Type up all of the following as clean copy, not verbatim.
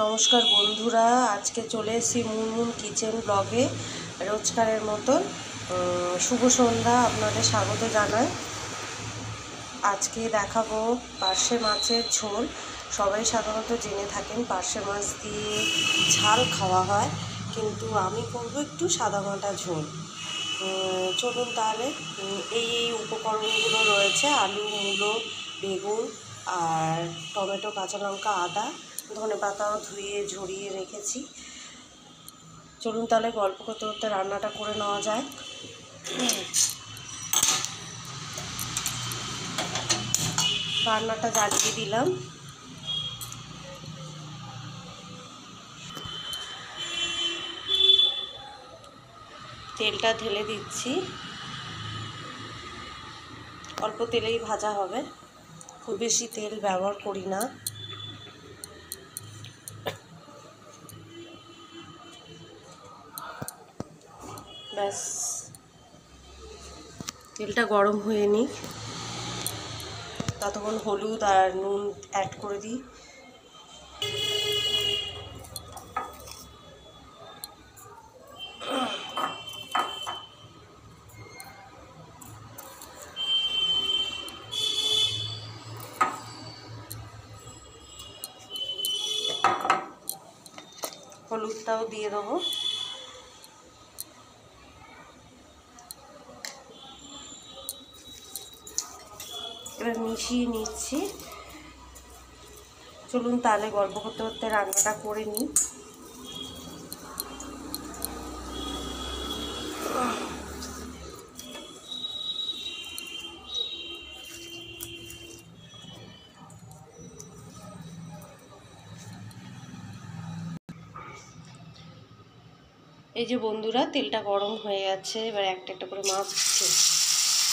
নমস্কার বন্ধুরা, আজকে চলে এসেছি মুনমুন কিচেন ব্লগে রোজকারের মতন। শুভ সন্ধ্যা, আপনাদের স্বাগত জানাই। আজকে দেখাবো পার্শে মাছের ঝোল। সবাই সাধারণত জেনে থাকেন পার্শে মাছ দিয়ে ঝাল খাওয়া হয়, কিন্তু আমি করবো একটু সাদামাটা ঝোল। চলুন তাহলে। এই উপকরণগুলো রয়েছে: আলু, মূলো, বেগুন আর টমেটো, কাঁচা লঙ্কা, আদা, ধনেপাতাও ধুয়ে ঝরিয়ে রেখেছি। চলুন তাহলে গল্প করতে করতে রান্নাটা করে নেওয়া যায়। রান্নাটা জ্বালিয়ে দিলাম। তেলটা ঢেলে দিচ্ছি। অল্প তেলেই ভাজা হবে, খুব বেশি তেল ব্যবহার করি না। ব্যাস, তেলটা গরম হয়ে নিক, ততক্ষণ হলুদ আর নুন অ্যাড করে দিই। হলুদটাও দিয়ে দেবো। এবার মিশিয়ে নিচ্ছি। চলুন তাহলে গল্প করতে করতে রান্নাটা করে নিই। এই যে বন্ধুরা, তেলটা গরম হয়ে গেছে। এবার একটা একটা করে মাছ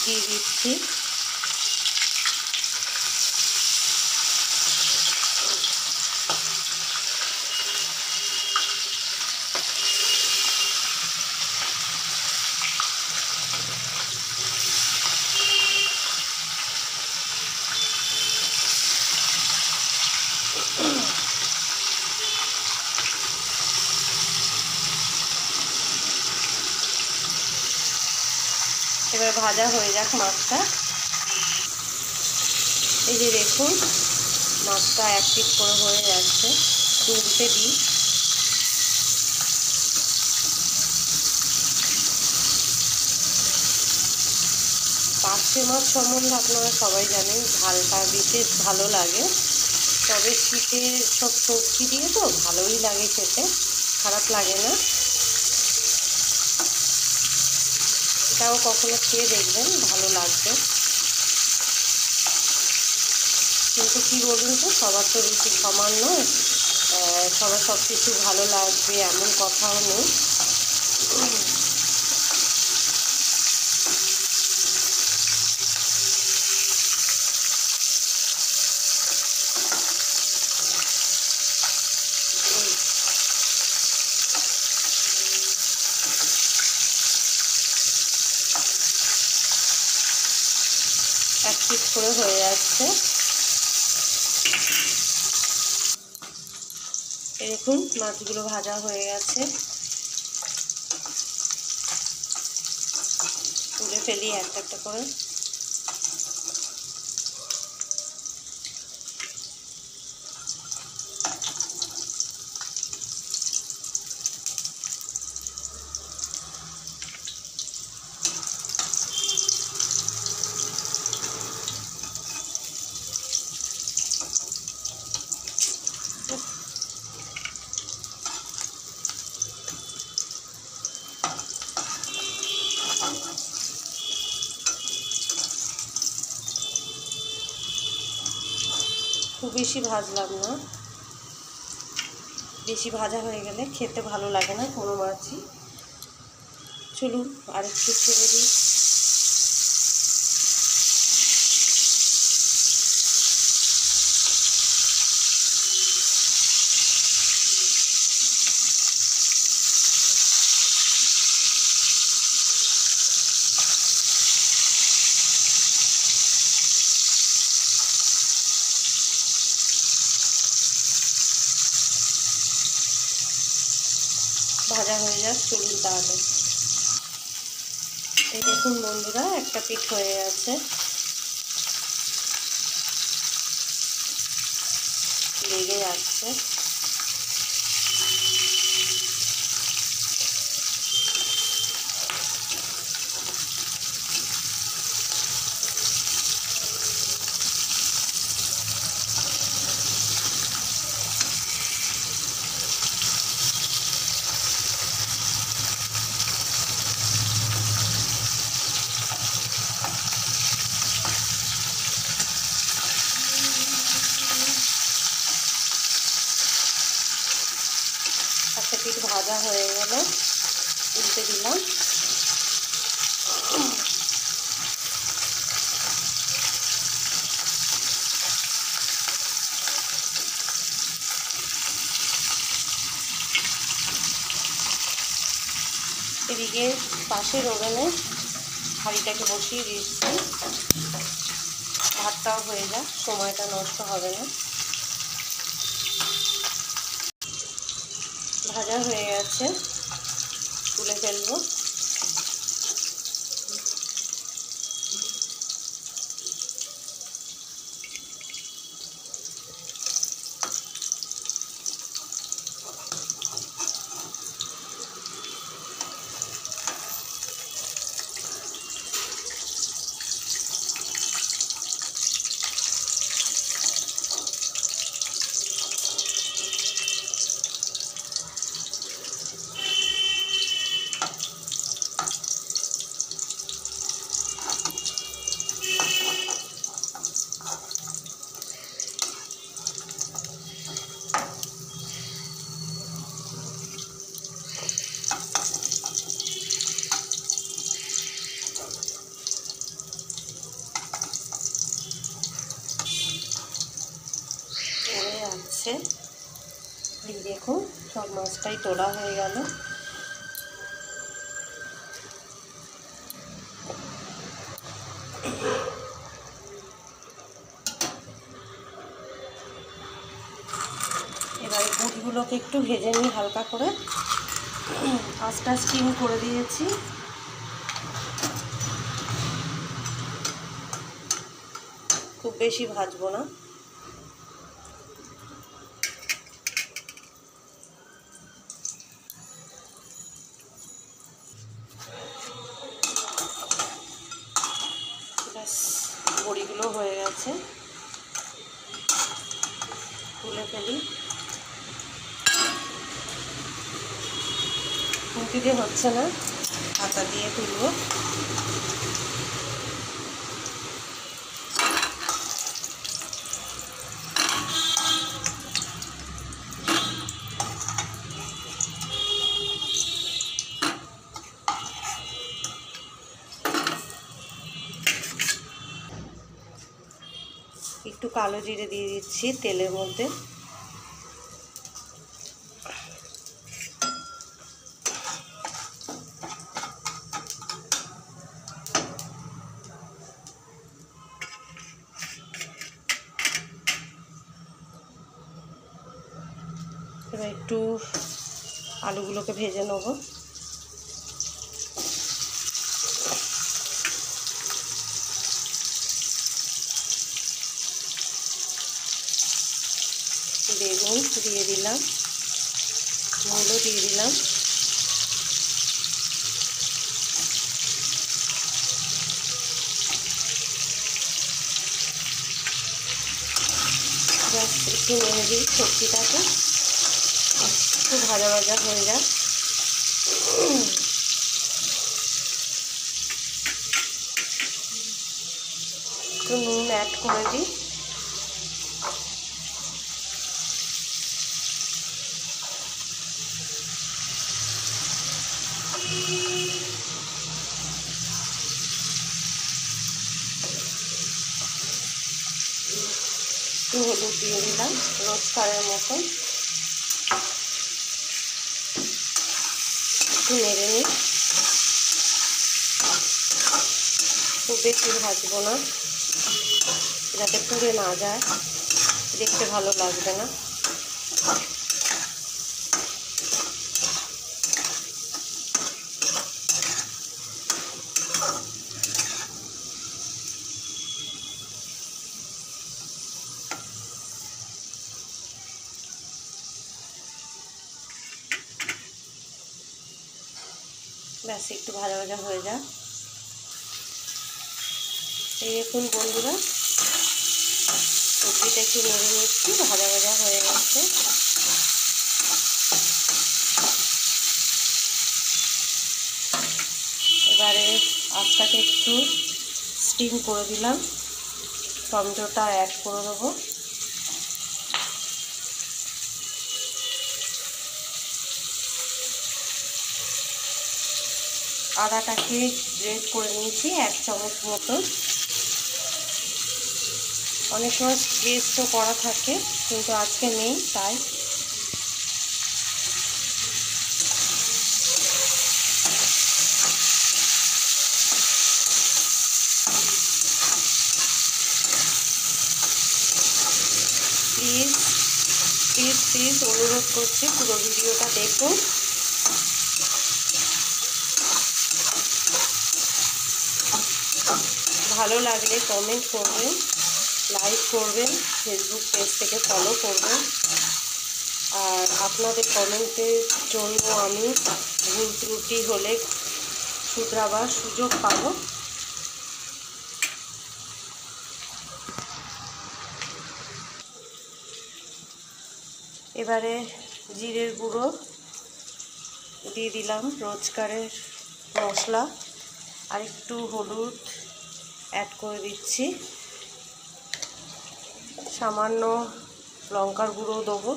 দিয়ে দিচ্ছি। এবার ভাজা হয়ে যাক মাছটা। এই যে দেখুন, মাছটা এক পিট করে হয়ে যাচ্ছে। উল্টে দিই। পার্শে মাছ সম্বন্ধে আপনারা সবাই জানেন, ঝালটা বিশেষ ভালো লাগে। তবে শীতের সব সবজি দিয়ে তো ভালোই লাগে খেতে, খারাপ লাগে না। এটাও কখনো খেয়ে দেখবেন, ভালো লাগবে। কিন্তু কি বলুন তো, সবার তো রুচি সমান নয়, সবার সব কিছু ভালো লাগবে এমন কথাও নেই। এক পিস করে হয়ে যাচ্ছে। দেখুন, মাছগুলো ভাজা হয়ে গেছে। তুলে ফেলি একটা একটা করে। খুব বেশি ভাজলাম না, বেশি ভাজা হয়ে গেলে খেতে ভালো লাগে না কোনো মাছই। চলুন আরেকটু ছেড়ে দিই। ভাজা হয়ে যাক, চলুন তাহলে। এই দেখুন বন্ধুরা, একটা পিঠ হয়ে আছে, লেগে যাচ্ছে। একটা পিঠ ভাজা হয়ে গেল, উল্টে দিলাম। এদিকে পাশের ওভেনে হাঁড়িটাকে বসিয়ে দিচ্ছি, ভাতটাও হয়ে যাক, সময়টা নষ্ট হবে না। ভাজা হয়ে গেছে, তুলে ফেলবো। আছে, এই দেখুন সব মাছটাই তোলা হয়ে গেল। এবার বুটগুলোকে একটু ভেজে নিই হালকা করে। আঁচটা স্টিম করে দিয়েছি। খুব বেশি ভাজবো না। ব্যাস, বড়িগুলো হয়ে গেছে, তুলে ফেলি। খুন্তি দিয়ে হচ্ছে না, হাতা দিয়ে তুলবো। একটু কালো জিরে দিয়ে দিচ্ছি তেলের মধ্যে। এবার একটু আলুগুলোকে ভেজে নেব। বেগুন দিয়ে দিলাম, মূলো দিয়ে দিলাম, ব্যাস একটু নেড়ে দিই সবজিটাকে, একটু ভাজা ভাজা হয়ে যায়। একটু নুন অ্যাড করে দিই। একটু হলুদ দিয়ে দিলাম রোজকারের মতন, একটু নেড়ে নিই। খুব বেশি ভাজবো না, যাতে পুড়ে না যায়, দেখতে ভালো লাগবে না। ব্যাস একটু ভাজা ভাজা হয়ে যায়। এই দেখুন বন্ধুরা, সবজিটা একটু নেড়ে নিচ্ছি, ভাজা ভাজা হয়ে গেছে। এবারে আঁচটাকে একটু স্টিম করে দিলাম, টমেটোটা অ্যাড করে দেবো। আদাটাকে গ্রেট করে নিয়েছি 1 চামচ মতো। অনেক সময় পেস্টও করা থাকে, কিন্তু আজকে নেই, তাই প্লিজ প্লিজ প্লিজ অনুরোধ করছি পুরো ভিডিওটা দেখুন। ভালো লাগলে কমেন্ট করবেন, লাইক করবেন, ফেসবুক পেজ থেকে ফলো করবেন। আর আপনাদের কমেন্টের জন্য আমি ভুল ত্রুটি হলে শুধরাবার সুযোগ পাবো। এবারে জিরের গুঁড়ো দিয়ে দিলাম, রোজকারের মশলা, আর একটু হলুদ অ্যাড করে দিচ্ছি, সামান্য লঙ্কার গুঁড়ো দেবো,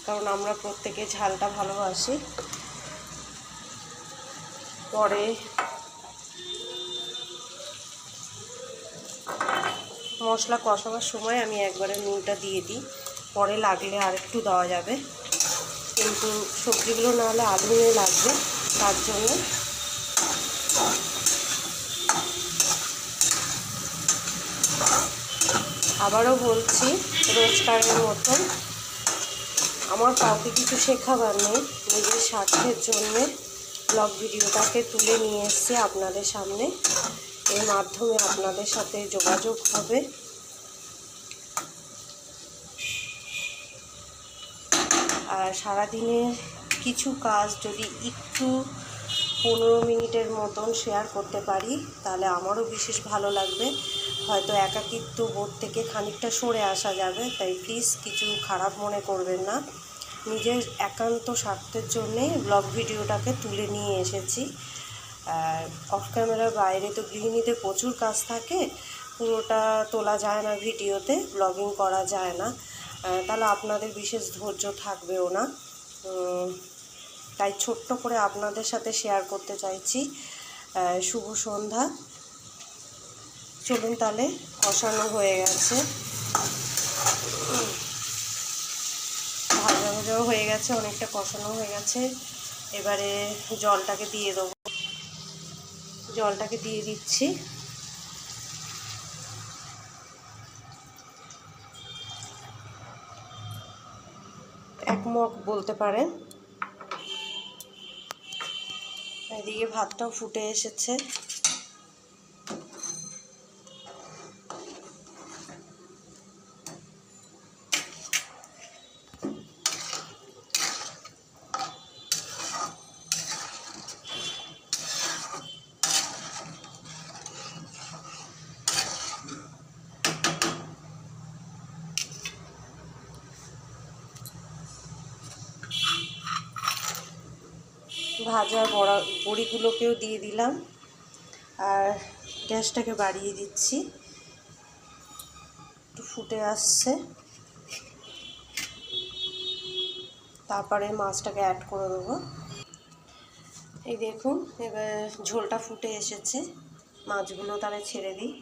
কারণ আমরা প্রত্যেকে ঝালটা ভালোবাসি। পরে মশলা কষাবার সময় আমি একবারে নুনটা দিয়ে দিই, পরে লাগলে আর একটু দেওয়া যাবে, কিন্তু সবজিগুলো না হলে আধুনে লাগবে, তার জন্য। আবারও বলছি, রোজকারের মতন আমার কাউকে কিছু শেখাবার নেই, নিজের স্বার্থের জন্যে ব্লগ ভিডিওটাকে তুলে নিয়ে এসেছি আপনাদের সামনে। এর মাধ্যমে আপনাদের সাথে যোগাযোগ হবে। আর সারাদিনের কিছু কাজ যদি একটু 15 মিনিটের মতন শেয়ার করতে পারি, তাহলে আমারও বিশেষ ভালো লাগবে। হয়তো একাকিত্ব বোধ থেকে খানিকটা সরে আসা যাবে, তাই প্লিজ কিছু খারাপ মনে করবেন না। নিজের একান্ত স্বার্থের জন্যে ব্লগ ভিডিওটাকে তুলে নিয়ে এসেছি। আর অফ ক্যামেরার বাইরে তো গৃহিণীদের প্রচুর কাজ থাকে, পুরোটা তোলা যায় না ভিডিওতে, ব্লগিং করা যায় না, তাহলে আপনাদের বিশেষ ধৈর্য থাকবেও না। তাই ছোট্ট করে আপনাদের সাথে শেয়ার করতে চাইছি। শুভ সন্ধ্যা। চলুন তাহলে, কষানো হয়ে গেছে, ভাজা ভাজাও হয়ে গেছে, অনেকটা কষানো হয়ে গেছে। এবারে জলটাকে দিয়ে দেবো, জলটাকে দিয়ে দিচ্ছি। এক মগ বলতে পারেন। এদিকে ভাতটাও ফুটে এসেছে। ভাজা বড়িগুলোকেও দিয়ে দিলাম, আর গ্যাসটাকে বাড়িয়ে দিচ্ছি, একটু ফুটে আসছে। তারপরে মাছটাকে অ্যাড করে দেবো। এই দেখুন, এবার ঝোলটা ফুটে এসেছে, মাছগুলো তাহলে ছেড়ে দিই।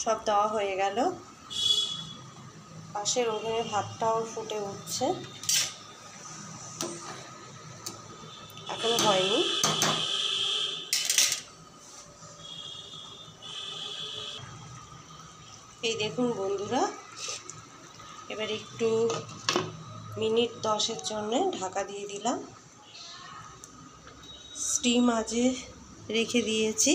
সব দেওয়া হয়ে গেল, পাশের ওভেনে ভাতটাও ফুটে উঠছে, এখনো হয়নি। এই দেখুন বন্ধুরা, এবার একটু মিনিট 10-এর জন্য ঢাকা দিয়ে দিলাম। স্টিম আজে রেখে দিয়েছি।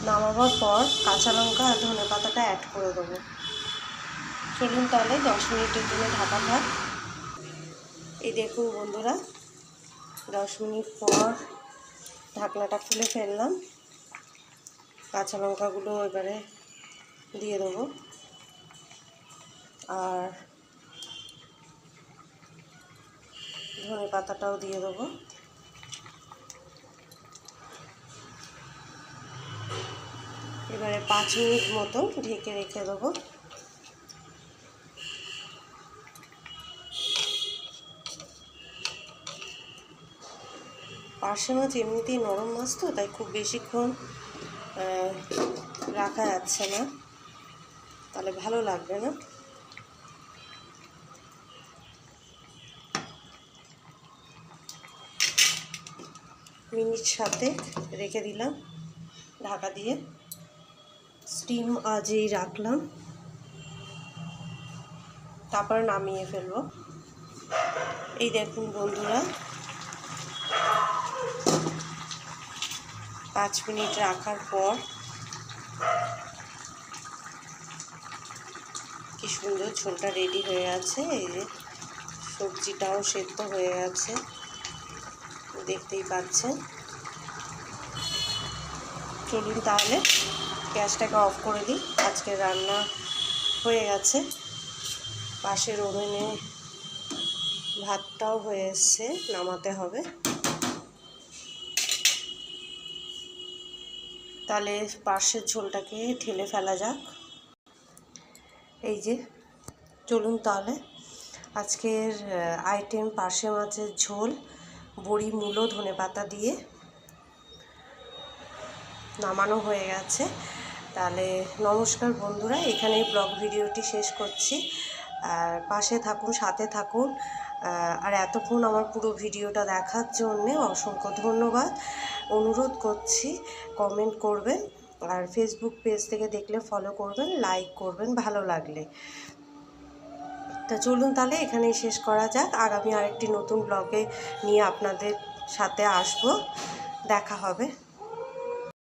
নামাবার পর কাঁচা লঙ্কা আর ধনে পাতাটা অ্যাড করে দেবো। চলুন তাহলে 10 মিনিটের জন্য ঢাকা থাক। এই দেখুন বন্ধুরা, 10 মিনিট পর ঢাকনাটা খুলে ফেললাম। কাঁচা লঙ্কাগুলো এবারে দিয়ে দেবো আর ধনে পাতাটাও দিয়ে দেবো। এবারে 5 মিনিট মতো ঢেকে রেখে দেবো। পার্শে মাছ এমনিতেই নরম মাছ তো, তাই খুব বেশিক্ষণ রাখা যাচ্ছে না, তাহলে ভালো লাগবে না। মিনিট 7 রেখে দিলাম ঢাকা দিয়ে। স্টিম আজই রাখলাম, তারপর নামিয়ে ফেলবো। এই দেখুন বন্ধুরা, 5 মিনিট রাখার পর কি সুন্দর ঝোলটা রেডি হয়ে আছে। এই যে সবজিটাও সেদ্ধ হয়ে গেছে, দেখতেই পাচ্ছেন। চলুন তাহলে গ্যাসটাকে অফ করে দিই। আজকে রান্না হয়ে গেছে। পাশের ওভেনে ভাতটাও হয়ে এসছে, নামাতে হবে। তাহলে পার্শের ঝোলটাকে ঢেলে ফেলা যাক। এই যে চলুন তাহলে আজকের আইটেম পার্শে মাছের ঝোল, বড়ি, মূলো, ধনেপাতা দিয়ে নামানো হয়ে গেছে। তাহলে নমস্কার বন্ধুরা, এখানেই ব্লগ ভিডিওটি শেষ করছি। আর পাশে থাকুন, সাথে থাকুন। আর এতক্ষণ আমার পুরো ভিডিওটা দেখার জন্যে অসংখ্য ধন্যবাদ। অনুরোধ করছি কমেন্ট করবেন, আর ফেসবুক পেজ থেকে দেখলে ফলো করবেন, লাইক করবেন ভালো লাগলে। তা চলুন তাহলে এখানেই শেষ করা যাক। আগামী আরেকটি নতুন ব্লগে নিয়ে আপনাদের সাথে আসবো, দেখা হবে।